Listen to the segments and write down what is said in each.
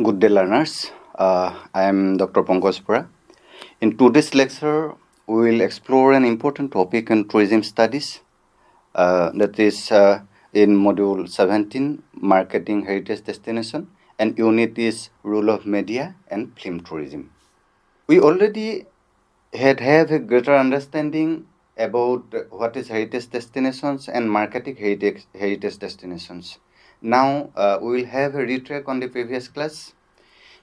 Good day, learners. I am Dr. Pankaj Pura. In today's lecture, we will explore an important topic in tourism studies, that is in Module 17, Marketing Heritage Destination, and unit is Role of Media and Film Tourism. We already have a greater understanding about what is heritage destinations and marketing heritage destinations. Now, we will have a retrack on the previous class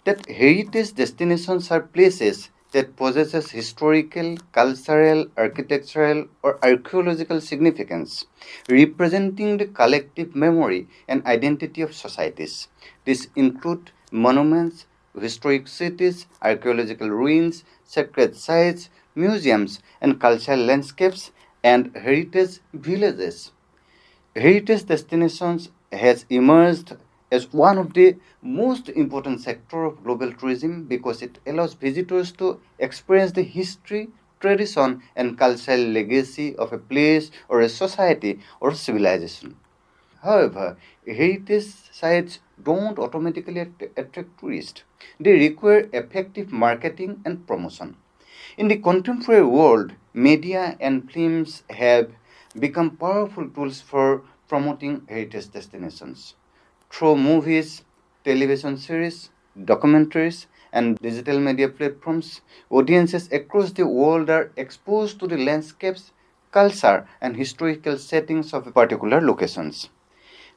that heritage destinations are places that possesses historical, cultural, architectural, or archaeological significance, representing the collective memory and identity of societies. These include monuments, historic cities, archaeological ruins, sacred sites, museums, and cultural landscapes, and heritage villages. Heritage destinations has emerged as one of the most important sector of global tourism because it allows visitors to experience the history, tradition, and cultural legacy of a place or a society or civilization. However, heritage sites don't automatically attract tourists. They require effective marketing and promotion. In the contemporary world, media and films have become powerful tools for promoting heritage destinations. Through movies, television series, documentaries, and digital media platforms, audiences across the world are exposed to the landscapes, culture, and historical settings of particular locations.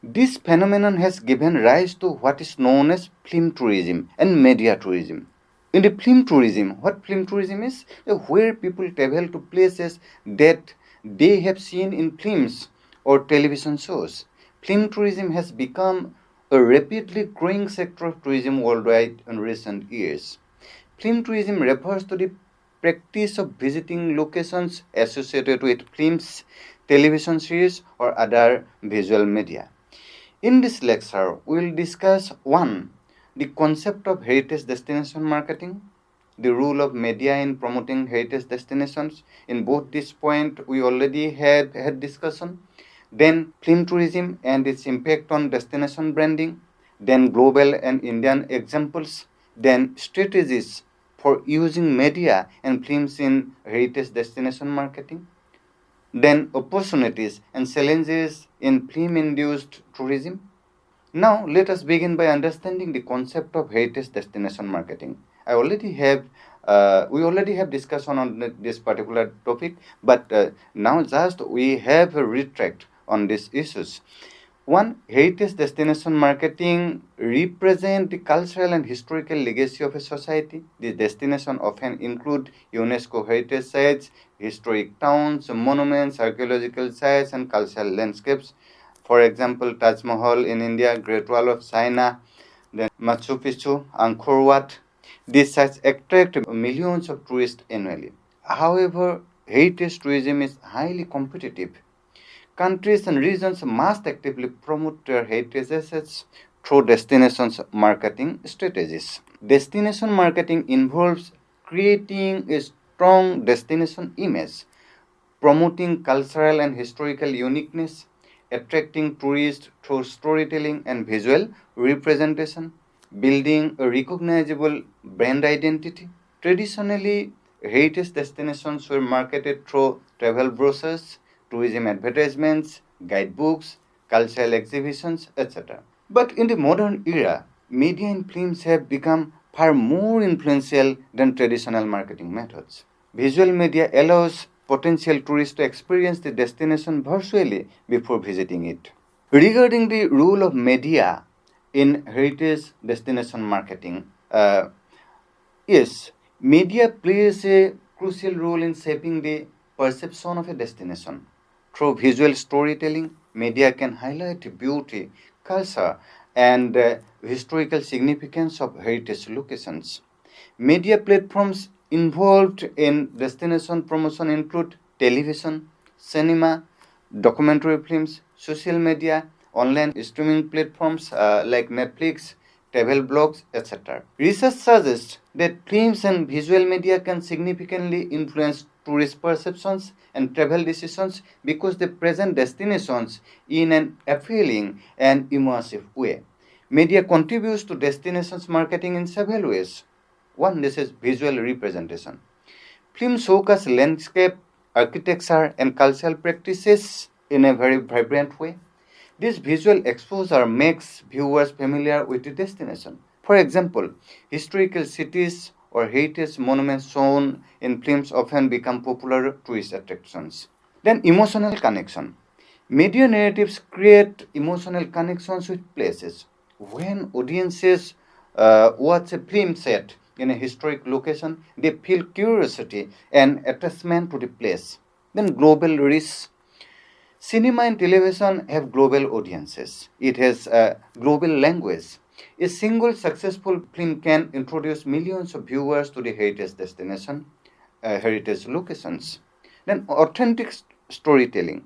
This phenomenon has given rise to what is known as film tourism and media tourism. In the film tourism, what film tourism is? Where people travel to places that they have seen in films or television shows. Film tourism has become a rapidly growing sector of tourism worldwide in recent years. Film tourism refers to the practice of visiting locations associated with films, television series, or other visual media. In this lecture, we will discuss 1. The concept of heritage destination marketing, the role of media in promoting heritage destinations. In both this point, we already had discussion. Then film tourism and its impact on destination branding. Then global and Indian examples. Then strategies for using media and films in heritage destination marketing. Then opportunities and challenges in film-induced tourism. Now, let us begin by understanding the concept of heritage destination marketing. We already have discussion on this particular topic, but now just we have a retract on these issues. 1. Heritage destination marketing represent the cultural and historical legacy of a society. The destination often include UNESCO heritage sites, historic towns, monuments, archaeological sites, and cultural landscapes. For example, Taj Mahal in India, Great Wall of China, then Machu Picchu, Angkor Wat. These sites attract millions of tourists annually. However, heritage tourism is highly competitive. Countries and regions must actively promote their heritage assets through destinations marketing strategies. Destination marketing involves creating a strong destination image, promoting cultural and historical uniqueness, attracting tourists through storytelling and visual representation, building a recognizable brand identity. Traditionally, heritage destinations were marketed through travel brochures, tourism advertisements, guidebooks, cultural exhibitions, etc. But in the modern era, media and films have become far more influential than traditional marketing methods. Visual media allows potential tourists to experience the destination virtually before visiting it. Regarding the role of media in heritage destination marketing, yes, media plays a crucial role in shaping the perception of a destination. Through visual storytelling, media can highlight the beauty, culture, and historical significance of heritage locations. Media platforms involved in destination promotion include television, cinema, documentary films, social media, online streaming platforms like Netflix, travel blogs, etc. Research suggests that films and visual media can significantly influence tourist perceptions and travel decisions because they present destinations in an appealing and immersive way. Media contributes to destinations marketing in several ways. One, this is visual representation. Films showcase landscape, architecture, and cultural practices in a very vibrant way. This visual exposure makes viewers familiar with the destination. For example, historical cities or heritage monuments shown in films often become popular tourist attractions. Then, emotional connection. Media narratives create emotional connections with places. When audiences watch a film set in a historic location, they feel curiosity and attachment to the place. Then, global reach. Cinema and television have global audiences. It has a global language. A single successful film can introduce millions of viewers to the heritage destination, heritage locations. Then, authentic storytelling.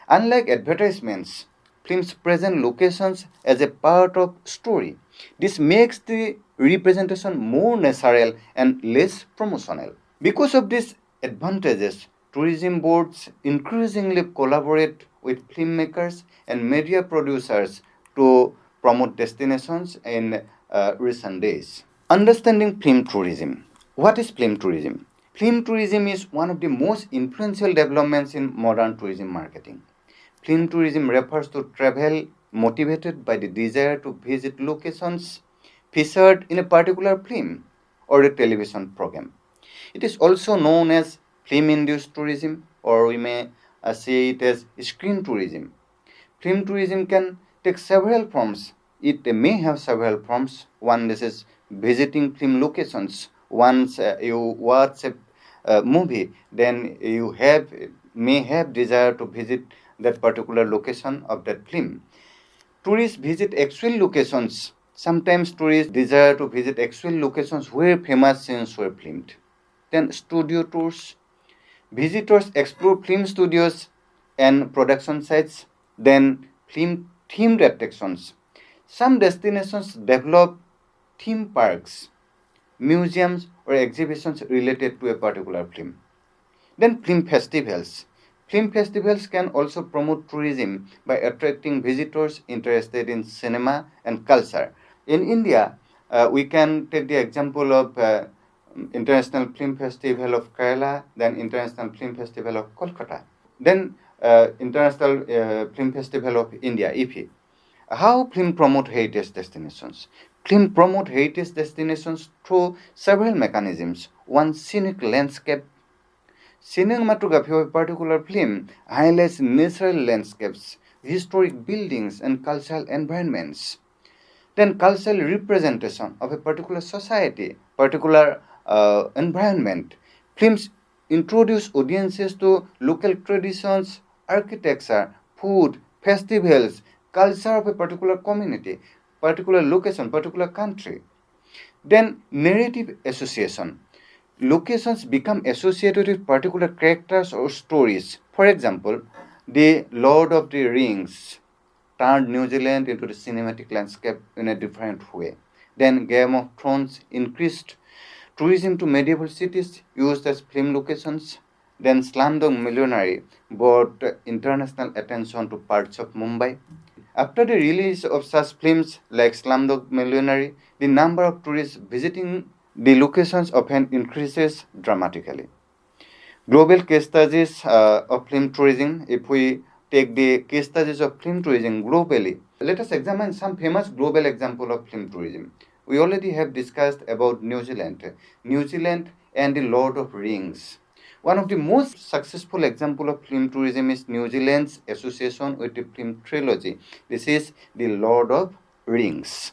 Unlike advertisements, films present locations as a part of story. This makes the representation more natural and less promotional. Because of these advantages, tourism boards increasingly collaborate with filmmakers and media producers to promote destinations in recent days. Understanding film tourism. What is film tourism? Film tourism is one of the most influential developments in modern tourism marketing. Film tourism refers to travel motivated by the desire to visit locations featured in a particular film or a television program. It is also known as film induced tourism, or we may say it as screen tourism. Film tourism can take several forms. It may have several forms. One, this is visiting film locations. Once you watch a movie, then you may have desire to visit that particular location of that film. Tourists visit actual locations. Sometimes tourists desire to visit actual locations where famous scenes were filmed. Then studio tours. Visitors explore film studios and production sites. Then film themed attractions. Some destinations develop theme parks, museums, or exhibitions related to a particular film. Then film festivals. Film festivals can also promote tourism by attracting visitors interested in cinema and culture. In India, we can take the example of International Film Festival of Kerala, then International Film Festival of Kolkata, then International Film Festival of India, IFFI. How film promote heritage destinations? Film promote heritage destinations through several mechanisms. One, scenic landscape. Cinematography of a particular film highlights natural landscapes, historic buildings, and cultural environments. Then, cultural representation of a particular society, particular environment. Films introduce audiences to local traditions, architecture, food, festivals, culture of a particular community, particular location, particular country. Then, narrative association. Locations become associated with particular characters or stories. For example, The Lord of the Rings turned New Zealand into the cinematic landscape in a different way. Then Game of Thrones increased tourism to medieval cities used as film locations. Then Slumdog Millionaire brought international attention to parts of Mumbai. After the release of such films like Slumdog Millionaire, the number of tourists visiting the locations often increases dramatically. Global case studies of film tourism. If we take the case studies of film tourism globally, let us examine some famous global example of film tourism. We already have discussed about New Zealand and the Lord of Rings. One of the most successful example of film tourism is New Zealand's association with the film trilogy. This is the Lord of Rings.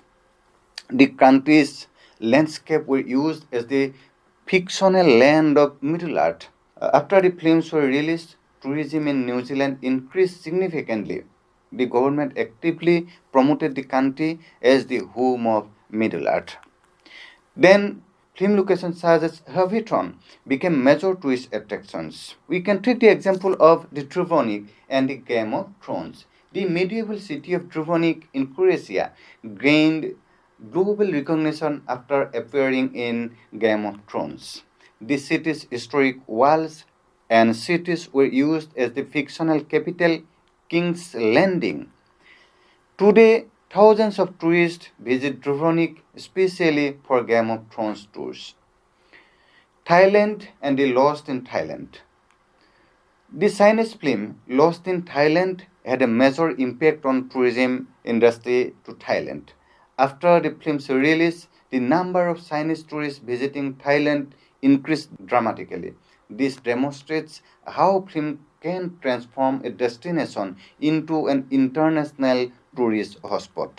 The country's landscape were used as the fictional land of Middle-earth. After the films were released, tourism in New Zealand increased significantly. The government actively promoted the country as the home of Middle-earth. Then, film locations such as Hobbiton became major tourist attractions. We can take the example of the Dubrovnik and the Game of Thrones. The medieval city of Dubrovnik in Croatia gained global recognition after appearing in Game of Thrones. The city's historic walls and cities were used as the fictional capital King's Landing. Today, Thousands of tourists visit Dubrovnik especially for Game of Thrones tours. Thailand and the Lost in Thailand. The Chinese film Lost in Thailand had a major impact on tourism industry to Thailand. After the film's release, the number of Chinese tourists visiting Thailand increased dramatically. This demonstrates how film can transform a destination into an international tourist hotspot.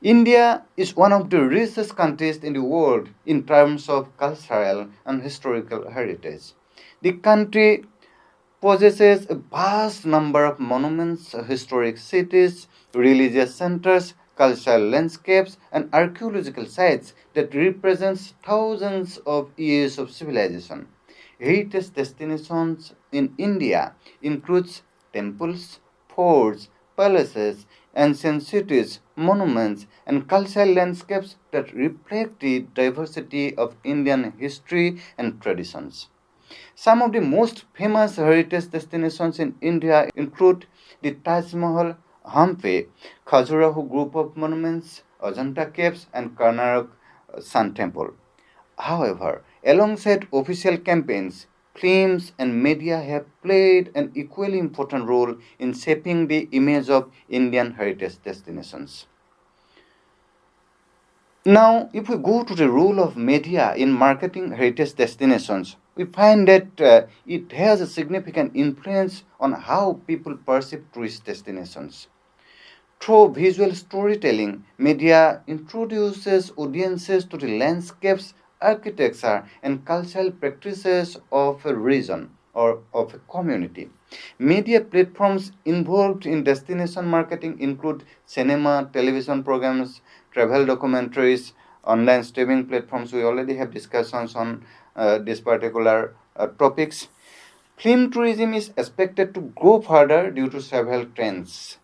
India is one of the richest countries in the world in terms of cultural and historical heritage. The country possesses a vast number of monuments, historic cities, religious centers, cultural landscapes, and archaeological sites that represents thousands of years of civilization. Heritage destinations in India includes temples, forts, palaces, ancient cities, monuments, and cultural landscapes that reflect the diversity of Indian history and traditions. Some of the most famous heritage destinations in India include the Taj Mahal, Hampi, Khajuraho Group of Monuments, Ajanta Caves, and Karnak Sun Temple. However, alongside official campaigns, films and media have played an equally important role in shaping the image of Indian heritage destinations. Now, if we go to the role of media in marketing heritage destinations, we find that it has a significant influence on how people perceive tourist destinations. Through visual storytelling, media introduces audiences to the landscapes, architecture, and cultural practices of a region or of a community. Media platforms involved in destination marketing include cinema, television programs, travel documentaries, online streaming platforms. We already have discussions on this particular topics. Film tourism is expected to grow further due to several trends.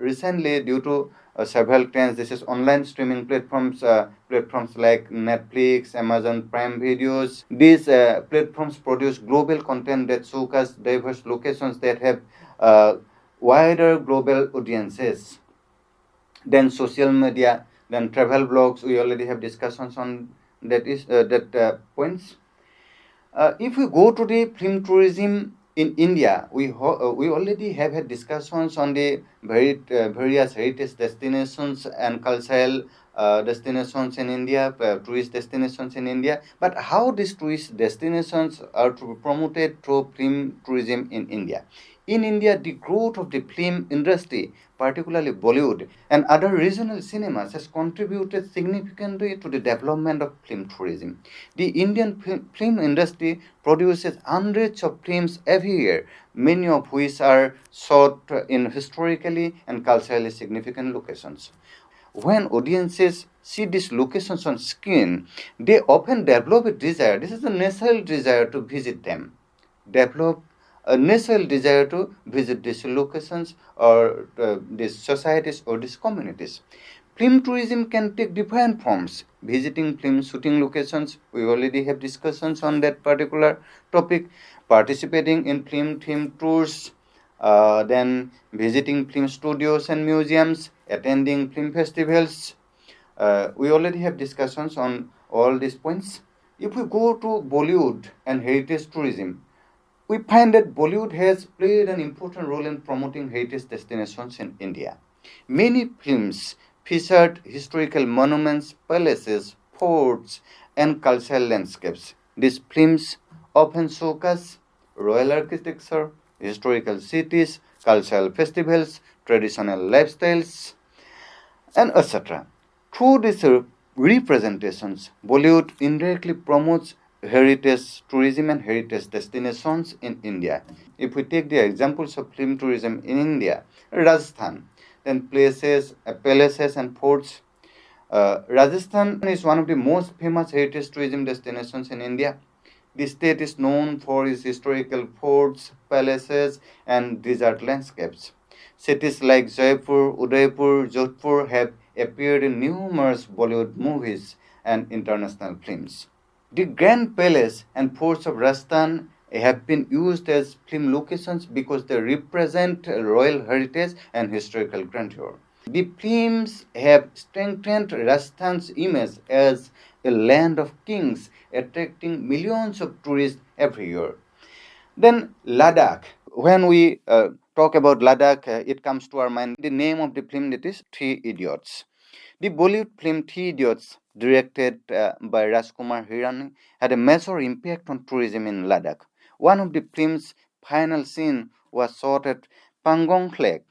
Recently, due to several trends, this is online streaming platforms like Netflix, Amazon Prime Videos. These platforms produce global content that showcase diverse locations that have wider global audiences. Then social media, then travel blogs. We already have discussions on that points. If we go to the film tourism in India, we already have had discussions on the various heritage destinations and cultural destinations in India, tourist destinations in India. But how these tourist destinations are to be promoted through film tourism in India? In India, the growth of the film industry, particularly Bollywood and other regional cinemas, has contributed significantly to the development of film tourism. The Indian film industry produces hundreds of films every year, many of which are shot in historically and culturally significant locations. When audiences see these locations on screen, they often develop a desire. This is a natural desire to visit them. Develop a natural desire to visit these locations or these societies or these communities. Film tourism can take different forms. Visiting film shooting locations, we already have discussions on that particular topic. Participating in film theme tours, then visiting film studios and museums, attending film festivals. We already have discussions on all these points. If we go to Bollywood and heritage tourism, we find that Bollywood has played an important role in promoting heritage destinations in India. Many films featured historical monuments, palaces, forts, and cultural landscapes. These films often showcase royal architecture, historical cities, cultural festivals, traditional lifestyles, and etc. Through these representations, Bollywood indirectly promotes heritage tourism and heritage destinations in India. If we take the examples of film tourism in India, Rajasthan, then palaces and forts. Rajasthan is one of the most famous heritage tourism destinations in India. The state is known for its historical forts, palaces, and desert landscapes. Cities like Jaipur, Udaipur, Jodhpur have appeared in numerous Bollywood movies and international films. The Grand Palace and forts of Rajasthan have been used as film locations because they represent royal heritage and historical grandeur. The films have strengthened Rajasthan's image as a land of kings, attracting millions of tourists every year. Then Ladakh. When we talk about Ladakh, it comes to our mind the name of the film, that is Three Idiots. The Bollywood film Three Idiots, directed by Rajkumar Hirani, had a major impact on tourism in Ladakh. One of the film's final scene was shot at Pangong Lake.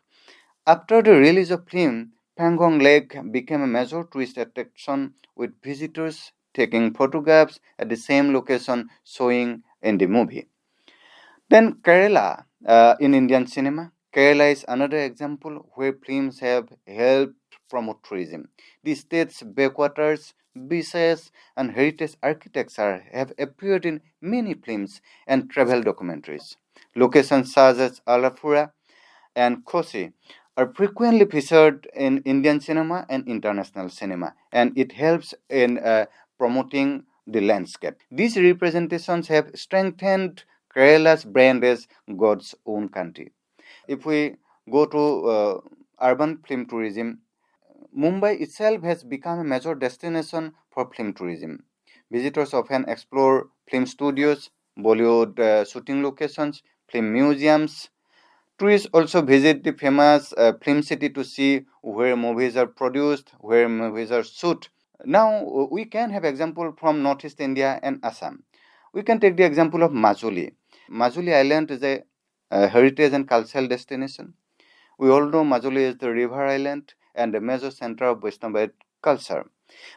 After the release of film, Pangong Lake became a major tourist attraction, with visitors taking photographs at the same location showing in the movie. Then Kerala, in Indian cinema. Kerala is another example where films have helped promote tourism. The state's backwaters, beaches, and heritage architecture have appeared in many films and travel documentaries. Locations such as Alafura and Kosi are frequently featured in Indian cinema and international cinema, and it helps in promoting the landscape. These representations have strengthened Kerala's brand as God's own country. If we go to urban film tourism, Mumbai itself has become a major destination for film tourism. Visitors often explore film studios, Bollywood shooting locations, film museums. Tourists also visit the famous film city to see where movies are produced, where movies are shot. Now we can have example from Northeast India and Assam. We can take the example of Majuli. Majuli Island is a heritage and cultural destination. We all know Majuli is the river island and a major center of Vaishnava culture.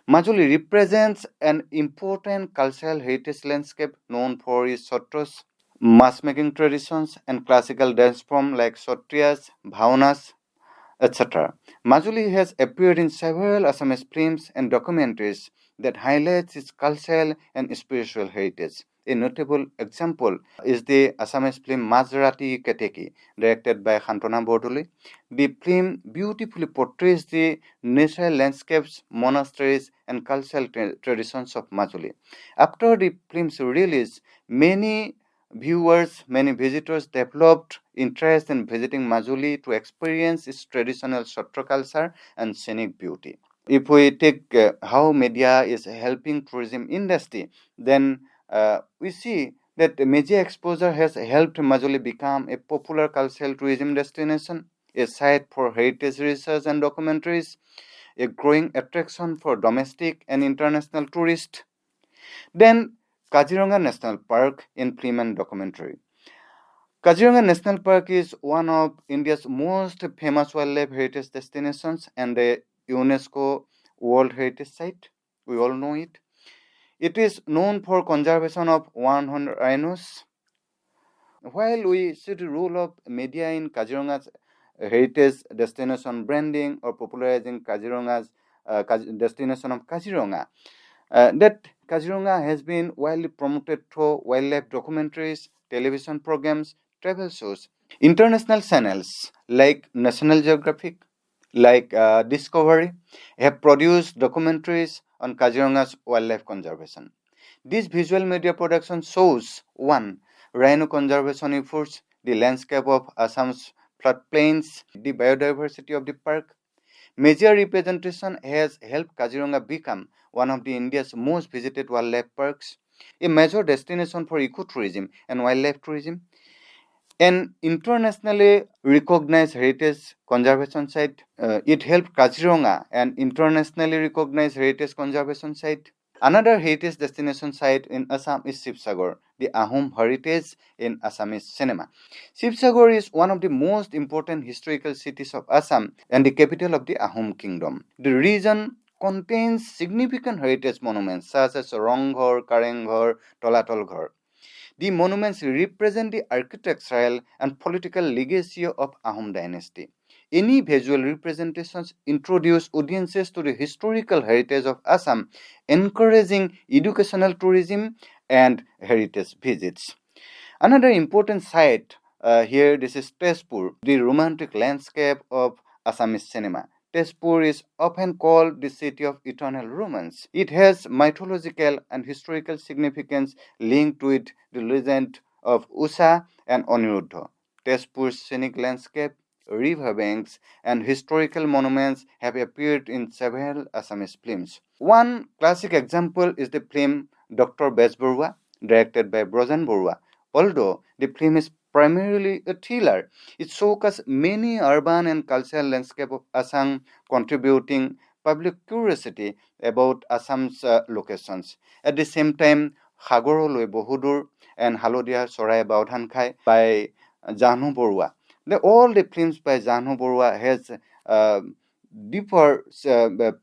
Majuli represents an important cultural heritage landscape known for its sotros, mass-making traditions, and classical dance forms like sotriyas, bhavanas, etc. Majuli has appeared in several Assamese films and documentaries that highlights its cultural and spiritual heritage. A notable example is the Assamese film Mazrati Keteki, directed by Khantona Bordoli. The film beautifully portrays the natural landscapes, monasteries, and cultural traditions of Majuli. After the film's release, many visitors developed interest in visiting Majuli to experience its traditional Sotra culture and scenic beauty. If we take how media is helping tourism industry, then we see that media exposure has helped Majuli become a popular cultural tourism destination, a site for heritage research and documentaries, a growing attraction for domestic and international tourists. Then Kaziranga National Park in film and documentary. Kaziranga National Park is one of India's most famous wildlife heritage destinations and a UNESCO World Heritage Site. We all know it. It is known for conservation of 100 rhinos. While we see the role of media in Kaziranga's heritage destination branding or popularizing Kaziranga's destination of Kaziranga, that Kaziranga has been widely promoted through wildlife documentaries, television programs, travel shows. International channels like National Geographic, like Discovery, have produced documentaries on Kaziranga's wildlife conservation. This visual media production shows one, rhino conservation efforts, the landscape of Assam's floodplains, the biodiversity of the park. Media representation has helped Kaziranga become one of the India's most visited wildlife parks, a major destination for ecotourism and wildlife tourism. An internationally recognized heritage conservation site, it helped Kaziranga an internationally recognized heritage conservation site. Another heritage destination site in Assam is Sibsagar, the Ahom heritage in Assamese cinema. Sibsagar is one of the most important historical cities of Assam and the capital of the Ahom kingdom. The region contains significant heritage monuments such as Ronghor, Karenghor, Tolatol Ghor. The monuments represent the architectural and political legacy of Ahom dynasty. Any visual representations introduce audiences to the historical heritage of Assam, encouraging educational tourism and heritage visits. Another important site here, this is Tezpur, the romantic landscape of Assamese cinema. Tezpur is often called the city of eternal romance. It has mythological and historical significance linked with the legend of Usha and Aniruddha. Tezpur's scenic landscape, riverbanks, and historical monuments have appeared in several Assamese films. One classic example is the film Dr. Bezbarua, directed by Brojan Barua. Although the film is primarily a thriller, it showcases many urban and cultural landscape of Assam, contributing public curiosity about Assam's locations. At the same time, Hagoroloi Bohudur and Halodia Sorai Baudhankai by Jahnu Borua. All the films by Jahnu Borua has deeper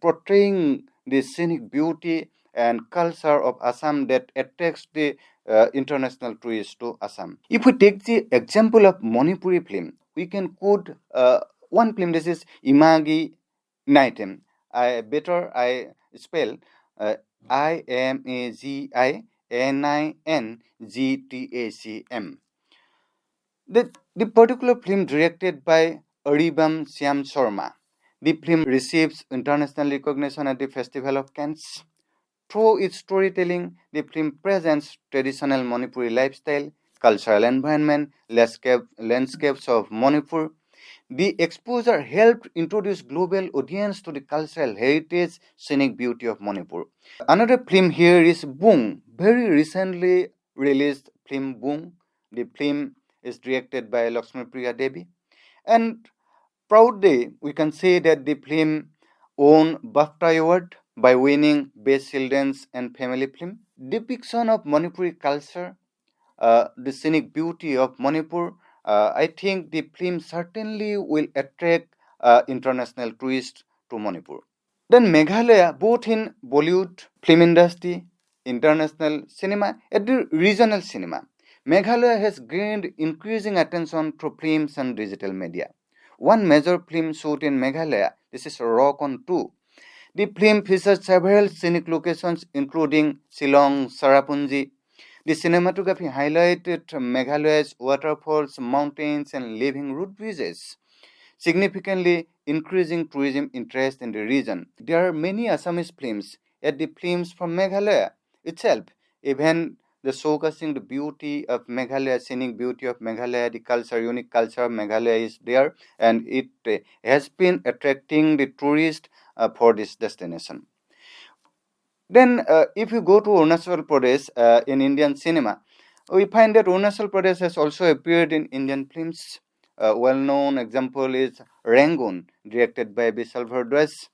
portraying the scenic beauty and culture of Assam that attracts the international tourists to Assam. If we take the example of Manipuri film, we can quote one film. This is Imagi Naitem. I spell IMAGININGTACM. The particular film directed by Aribam Syam Sharma. The film receives international recognition at the Festival of Cannes. Through its storytelling, the film presents traditional Manipuri lifestyle, cultural environment, landscapes of Manipur. The exposure helped introduce global audience to the cultural heritage, scenic beauty of Manipur. Another film here is Boong, very recently released film Boong. The film is directed by Lakshmi Priya Devi. And proudly, we can say that the film won BAFTA Award by winning Best Children's and Family Film. Depiction of Manipuri culture, the scenic beauty of Manipur, I think the film certainly will attract international tourists to Manipur. Then Meghalaya, both in Bollywood, film industry, international cinema, and the regional cinema, Meghalaya has gained increasing attention through films and digital media. One major film shoot in Meghalaya, this is Rock on 2. The film features several scenic locations including Shillong, Sarapunji. The cinematography highlighted Meghalaya's waterfalls, mountains, and living root bridges, significantly increasing tourism interest in the region. There are many Assamese films, yet the films from Meghalaya itself, even the showcasing the beauty of Meghalaya, scenic beauty of Meghalaya, the culture, unique culture of Meghalaya is there, and it has been attracting the tourists for this destination. Then, if you go to Arunachal Pradesh in Indian cinema, we find that Arunachal Pradesh has also appeared in Indian films. Well-known example is Rangoon, directed by Vishal Bhardwaj.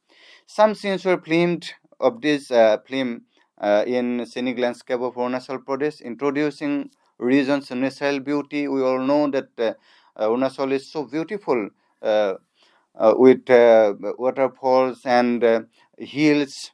Some scenes were filmed of this film in scenic landscape of Arunachal Pradesh, introducing region's natural beauty. We all know that Arunachal is so beautiful with waterfalls and hills.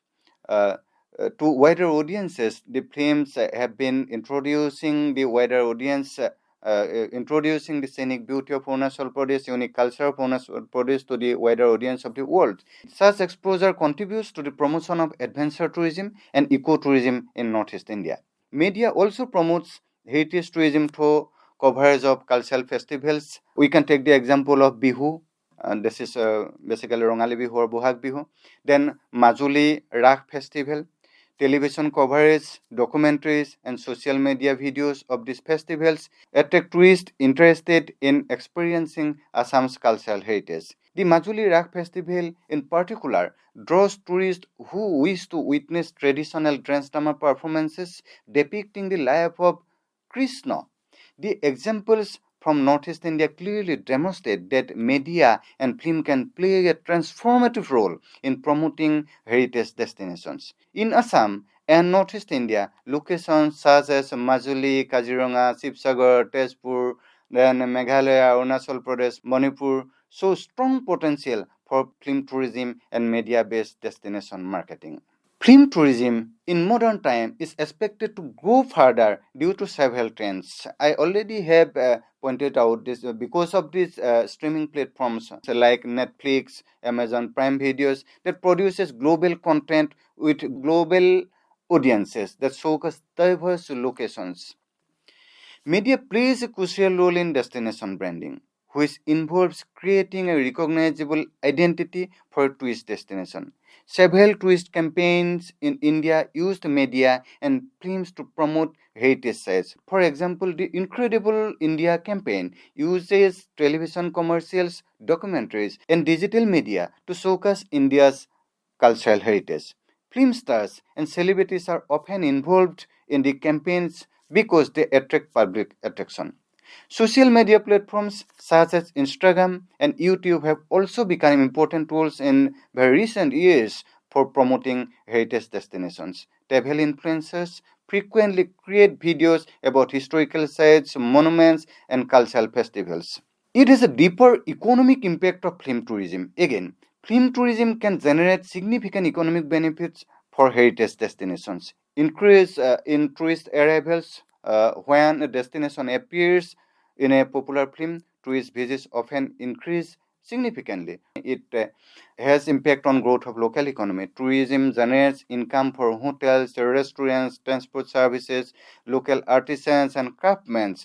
To wider audiences, the films have been introducing the wider audience, introducing the scenic beauty of Arunachal Pradesh, unique culture of Arunachal Pradesh to the wider audience of the world. Such exposure contributes to the promotion of adventure tourism and ecotourism in Northeast India. Media also promotes heritage tourism through coverage of cultural festivals. We can take the example of Bihu, and this is basically Rongali Bihu or Bohag Bihu. Then Majuli Rak Festival. Television coverage, documentaries, and social media videos of these festivals attract tourists interested in experiencing Assam's cultural heritage. The Majuli Rak Festival, in particular, draws tourists who wish to witness traditional dance drama performances depicting the life of Krishna. The examples from Northeast India clearly demonstrate that media and film can play a transformative role in promoting heritage destinations. In Assam and Northeast India, locations such as Majuli, Kaziranga, Sibsagar, Tezpur, then Meghalaya, Arunachal Pradesh, Manipur show strong potential for film tourism and media-based destination marketing. Film tourism in modern time is expected to grow further due to several trends. I already have pointed out this because of these streaming platforms like Netflix, Amazon Prime Videos that produces global content with global audiences that focus diverse locations. Media plays a crucial role in destination branding. which involves creating a recognizable identity for a tourist destination. Several tourist campaigns in India used media and films to promote heritage sites. For example, the Incredible India campaign uses television commercials, documentaries, and digital media to showcase India's cultural heritage. Film stars and celebrities are often involved in the campaigns because they attract public attention. Social media platforms such as Instagram and YouTube have also become important tools in very recent years for promoting heritage destinations. Travel influencers frequently create videos about historical sites, monuments, and cultural festivals. It has a deeper economic impact of film tourism. Again, film tourism can generate significant economic benefits for heritage destinations. Increase in tourist arrivals when a destination appears in a popular film, tourist visits often increase significantly. It has impact on growth of local economy. Tourism generates income for hotels, restaurants, transport services, local artisans and craftsmen.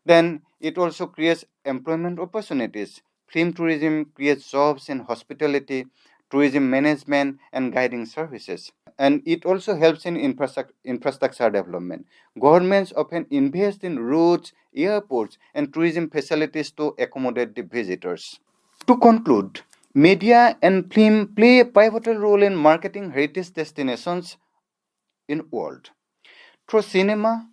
Then it also creates employment opportunities. Film tourism creates jobs in hospitality, tourism management, and guiding services. And it also helps in infrastructure development. Governments often invest in roads, airports, and tourism facilities to accommodate the visitors. To conclude, media and film play a pivotal role in marketing heritage destinations in world. Through cinema,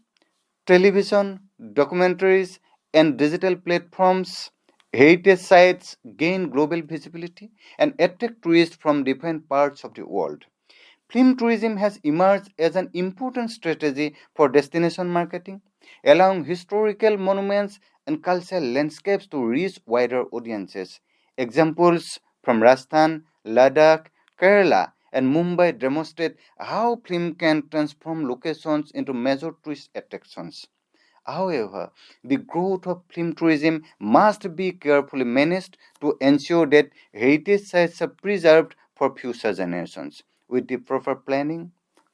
television, documentaries, and digital platforms, heritage sites gain global visibility and attract tourists from different parts of the world. Film tourism has emerged as an important strategy for destination marketing, allowing historical monuments and cultural landscapes to reach wider audiences. Examples from Rajasthan, Ladakh, Kerala, and Mumbai demonstrate how film can transform locations into major tourist attractions. However, the growth of film tourism must be carefully managed to ensure that heritage sites are preserved for future generations. With the proper planning,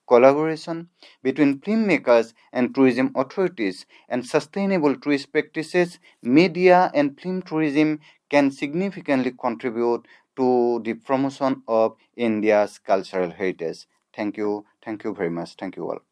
collaboration between filmmakers and tourism authorities, and sustainable tourist practices, media and film tourism can significantly contribute to the promotion of India's cultural heritage. Thank you. Thank you very much. Thank you all.